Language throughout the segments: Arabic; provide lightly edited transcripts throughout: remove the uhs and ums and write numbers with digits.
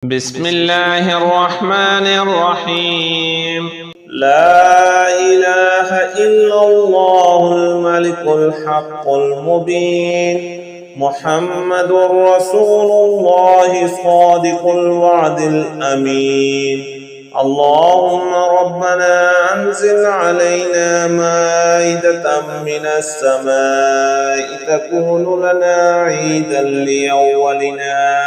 بسم الله الرحمن الرحيم. لا إله إلا الله الملك الحق المبين محمد رسول الله صادق الوعد الأمين. اللهم ربنا أنزل علينا مائدة من السماء تكون لنا عيدا لأولنا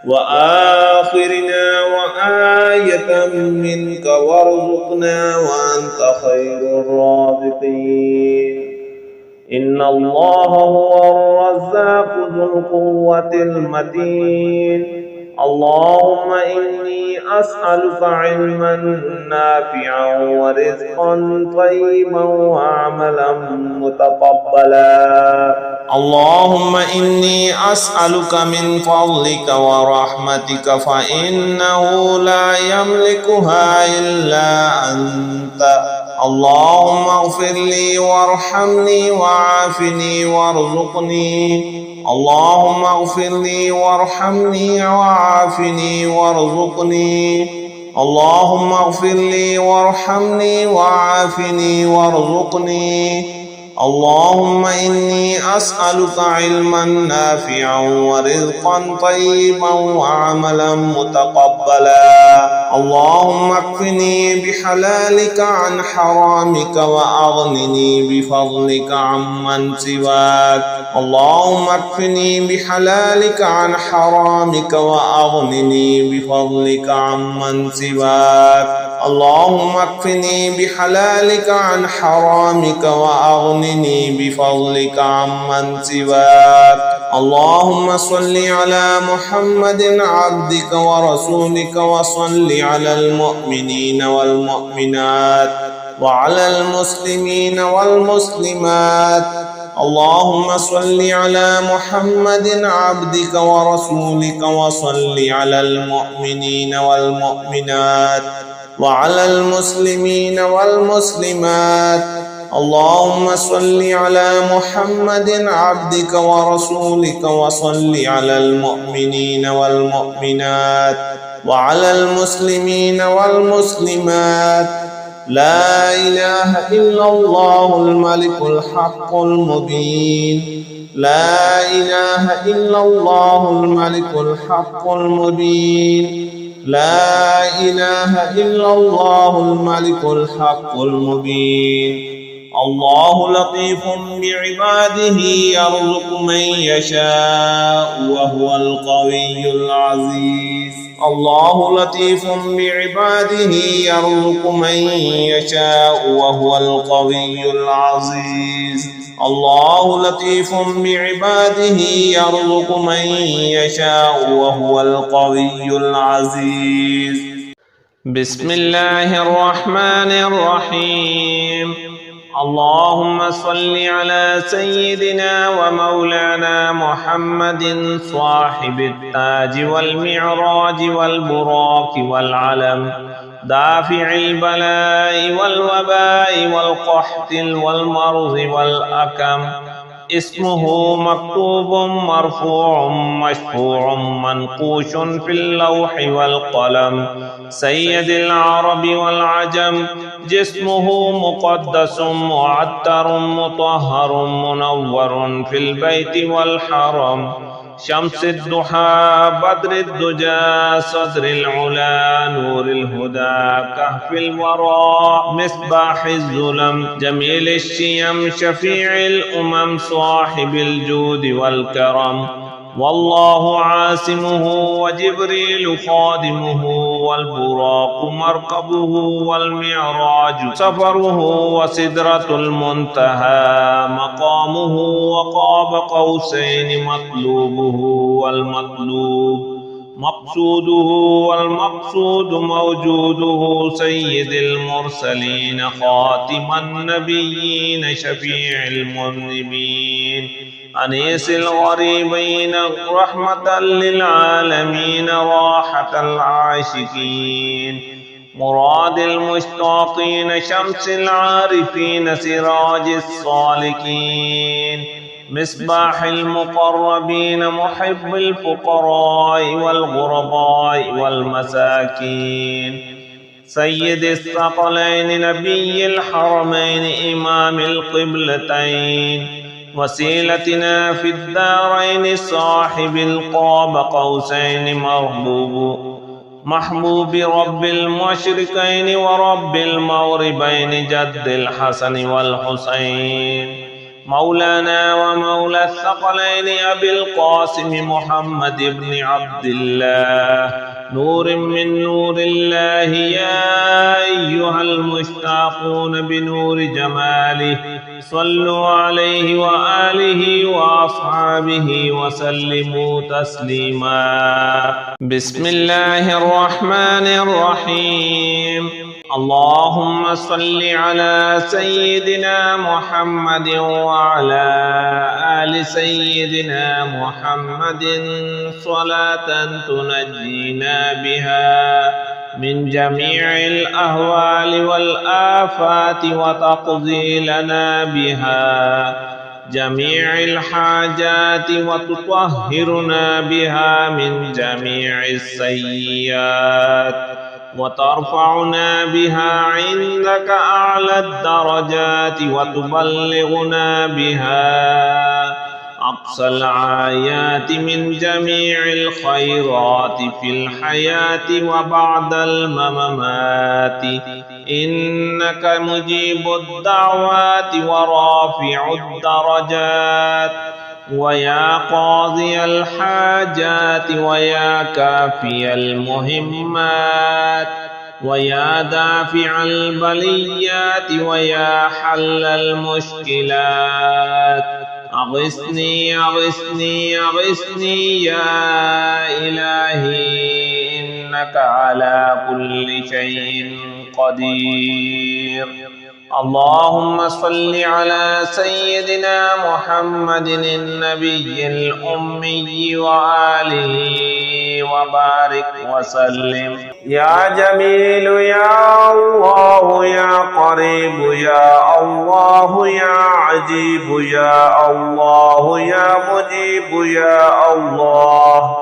وآخرنا وآية منك وارزقنا وأنت خير الرازقين. إن الله هو الرزاق ذو القوة المتين. اللهم إني أسألك علما نافعا ورزقا طيبا وعملا متقبلا. اللهم إني أسألك من فضلك ورحمتك فإنه لا يملكها إلا أنت. اللهم اغفر لي وارحمني وعافني وارزقني. اللهم اغفر لي وارحمني وعافني وارزقني. اللهم اغفر لي وارحمني وعافني وارزقني. اللهم إني أسألك علما نافعا ورزقا طيبا وعملا متقبلا. اللهم اكفني بحلالك عن حرامك وأغنني بفضلك عمن سواك. اللهم اكفني بحلالك عن حرامك وأغنني بفضلك عمن سواك. اللهم اكفني بحلالك عن حرامك وأغنني بفضلك عمن سواك. اللهم صل على محمد عبدك ورسولك وصل على المؤمنين والمؤمنات وعلى المسلمين والمسلمات. اللهم صل على محمد عبدك ورسولك وصل على المؤمنين والمؤمنات وعلى المسلمين والمسلمات. اللهم صل على محمد عبدك ورسولك وصل على المؤمنين والمؤمنات وعلى المسلمين والمسلمات. لا إله إلا الله الملك الحق المبين. لا إله إلا الله الملك الحق المبين. لا إله إلا الله الملك الحق المبين. الله لطيف بعباده يرزق من يشاء وهو القوي العزيز. الله لطيف بعباده يرزق من يشاء وهو القوي العزيز. الله لطيف بعباده يرزق من يشاء وهو القوي العزيز. بسم الله الرحمن الرحيم. اللهم صل على سيدنا ومولانا محمد صاحب التاج والمعراج والبراق والعلم دافع البلاء والوباء والقحط والمرض والأكم. اسمه مكتوب مرفوع مشفوع منقوش في اللوح والقلم. سيد العرب والعجم. جسمه مقدس معتر مطهر منور في البيت والحرم. شمس الضحى بدر الدجى صدر العلا نور الهدى كهف الورى مصباح الظلم جميل الشيم شفيع الأمم صاحب الجود والكرم. والله عاصمه وجبريل خادمه والبراق مركبه والمعراج سفره وسدرة المنتهى مقامه وقاب قوسين مطلوبه والمطلوب مقصوده والمقصود موجوده. سيد المرسلين خاتم النبيين شفيع المذنبين أنيس الغريبين رحمة للعالمين راحة العاشقين مراد المشتاقين شمس العارفين سراج الصالكين مصباح المقربين محب الفقراء والغرباء والمساكين، سيد الثقلين نبي الحرمين إمام القبلتين، وسيلتنا في الدارين صاحب القاب قوسين محبوب رب المشركين ورب المغربين جد الحسن والحسين، مولانا ومولى الثقلين أبي القاسم محمد بن عبد الله، نور من نور الله، يا أيها المشتاقون بنور جماله صلوا عليه وآله وأصحابه وسلموا تسليما. بسم الله الرحمن الرحيم. اللهم صل على سيدنا محمد وعلى آل سيدنا محمد صلاة تنجينا بها من جميع الأهوال والآفات وتقضي لنا بها جميع الحاجات وتطهرنا بها من جميع السيئات وترفعنا بها عندك أعلى الدرجات وتبلغنا بها أقصى الآيات من جميع الخيرات في الحياة وبعد الممات، إنك مجيب الدعوات ورافع الدرجات، ويا قاضي الحاجات، ويا كافي المهمات، ويا دافع البليات، ويا حل المشكلات، أغثني أغثني أغثني يا إلهي، إنك على كل شيء قدير. اللهم صل على سيدنا محمد النبي الأمي وآله وبارك وسلم. يا جميل يا الله، يا قريب يا الله، يا عجيب يا الله، يا مجيب يا الله،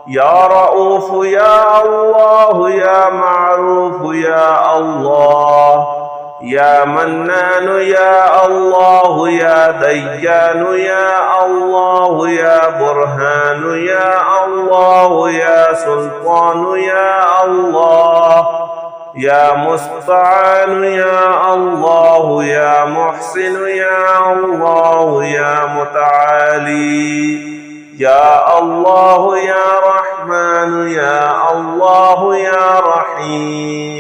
يا رؤوف يا الله، يا معروف يا الله، يا منان يا الله، يا ديان يا الله، يا برهان يا الله، يا سلطان يا الله، يا مستعان يا الله، يا محسن يا الله، يا متعالي يا الله، يا رحمن يا الله، يا رحيم